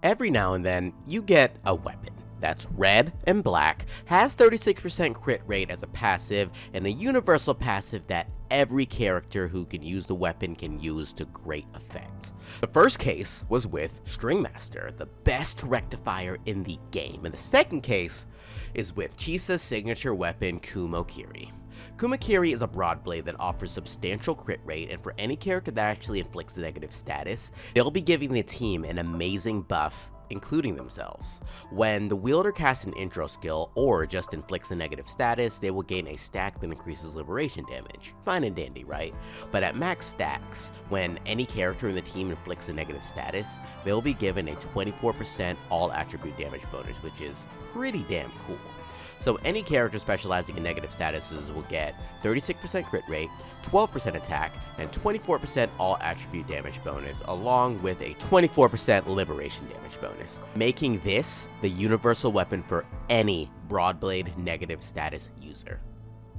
Every now and then, you get a weapon that's red and black, has 36% crit rate as a passive, and a universal passive that every character who can use the weapon can use to great effect. The first case was with String Master, the best rectifier in the game, and the second case is with Chisa's signature weapon, Kumokiri. Kumokiri is a broadblade that offers substantial crit rate, and for any character that actually inflicts a negative status, they'll be giving the team an amazing buff, including themselves. When the wielder casts an intro skill or just inflicts a negative status, they will gain a stack that increases liberation damage. Fine and dandy, right? But at max stacks, when any character in the team inflicts a negative status, they'll be given a 24% all-attribute damage bonus, which is pretty damn cool. So any character specializing in negative statuses will get 36% crit rate, 12% attack, and 24% all attribute damage bonus, along with a 24% liberation damage bonus, making this the universal weapon for any broadblade negative status user,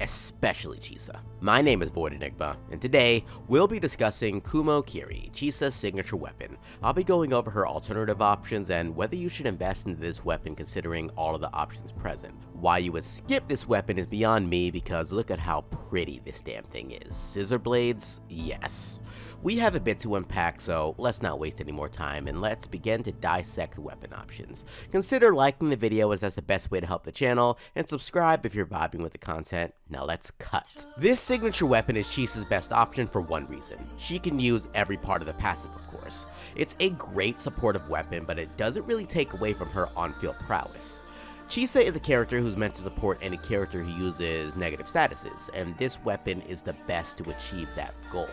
especially Chisa. My name is VoidEnigma, and today we'll be discussing Kumokiri, Chisa's signature weapon. I'll be going over her alternative options and whether you should invest into this weapon considering all of the options present. Why you would skip this weapon is beyond me, because look at how pretty this damn thing is. Scissor blades? Yes. We have a bit to unpack, so let's not waste any more time and let's begin to dissect weapon options. Consider liking the video, as that's the best way to help the channel, and subscribe if you're vibing with the content. Now let's cut. This signature weapon is Chisa's best option for one reason. She can use every part of the passive, of course. It's a great supportive weapon, but it doesn't really take away from her on-field prowess. Chisa is a character who's meant to support any character who uses negative statuses, and this weapon is the best to achieve that goal.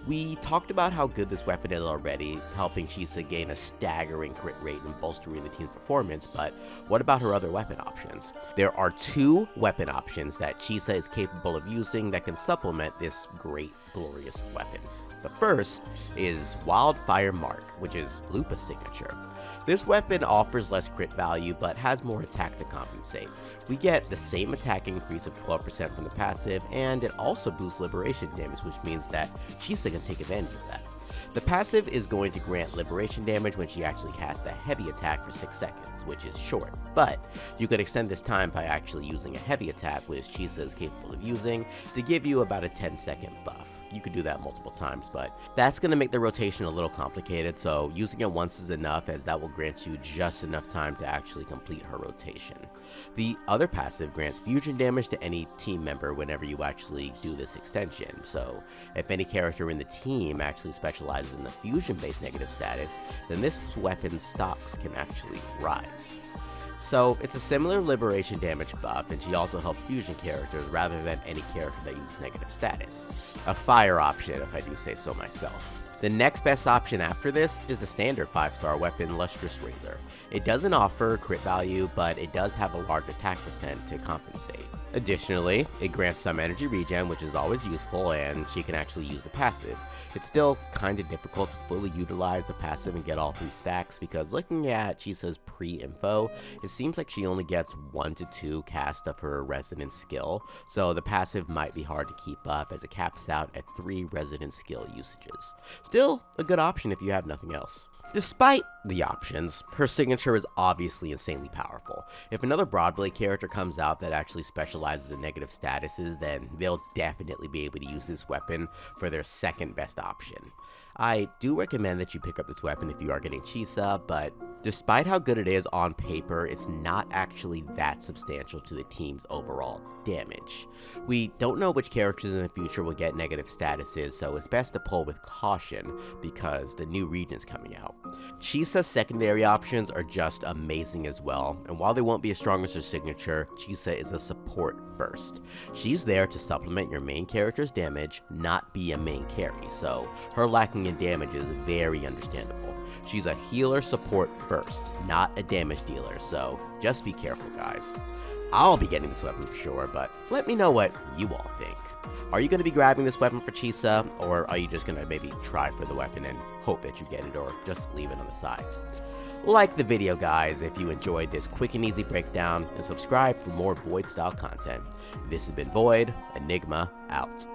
We talked about how good this weapon is already, helping Chisa gain a staggering crit rate and bolstering the team's performance, but what about her other weapon options? There are two weapon options that Chisa is capable of using that can supplement this great, glorious weapon. The first is Wildfire Mark, which is Lupa's signature. This weapon offers less crit value, but has more attack to compensate. We get the same attack increase of 12% from the passive, and it also boosts liberation damage, which means that Chisa can take advantage of that. The passive is going to grant liberation damage when she actually casts a heavy attack for 6 seconds, which is short, but you could extend this time by actually using a heavy attack, which Chisa is capable of using, to give you about a 10-second buff. You could do that multiple times, but that's going to make the rotation a little complicated, so using it once is enough, as that will grant you just enough time to actually complete her rotation. The other passive grants fusion damage to any team member whenever you actually do this extension, so if any character in the team actually specializes in the fusion-based negative status, then this weapon's stocks can actually rise. So it's a similar liberation damage buff, and she also helps fusion characters rather than any character that uses negative status. A fire option, if I do say so myself. The next best option after this is the standard 5-star weapon, Lustrous. It doesn't offer crit value, but it does have a large attack percent to compensate. Additionally, it grants some energy regen, which is always useful, and she can actually use the passive. It's still kinda difficult to fully utilize the passive and get all 3 stacks, because looking at Chisa's pre-info, it seems like she only gets 1 to 2 cast of her resonance skill, so the passive might be hard to keep up, as it caps out at 3 resonance skill usages. Still a good option if you have nothing else. Despite the options, her signature is obviously insanely powerful. If another broadblade character comes out that actually specializes in negative statuses, then they'll definitely be able to use this weapon for their second best option. I do recommend that you pick up this weapon if you are getting Chisa, but despite how good it is on paper, it's not actually that substantial to the team's overall damage. We don't know which characters in the future will get negative statuses, so it's best to pull with caution because the new region's coming out. Chisa's secondary options are just amazing as well, and while they won't be as strong as her signature, Chisa is a support first. She's there to supplement your main character's damage, not be a main carry, so her lacking in damage is very understandable. She's a healer support first, not a damage dealer, so just be careful, guys. I'll be getting this weapon for sure, but let me know what you all think. Are you going to be grabbing this weapon for Chisa, or are you just going to maybe try for the weapon and hope that you get it, or just leave it on the side? Like the video, guys, if you enjoyed this quick and easy breakdown, and subscribe for more Void style content. This has been VoidEnigma out.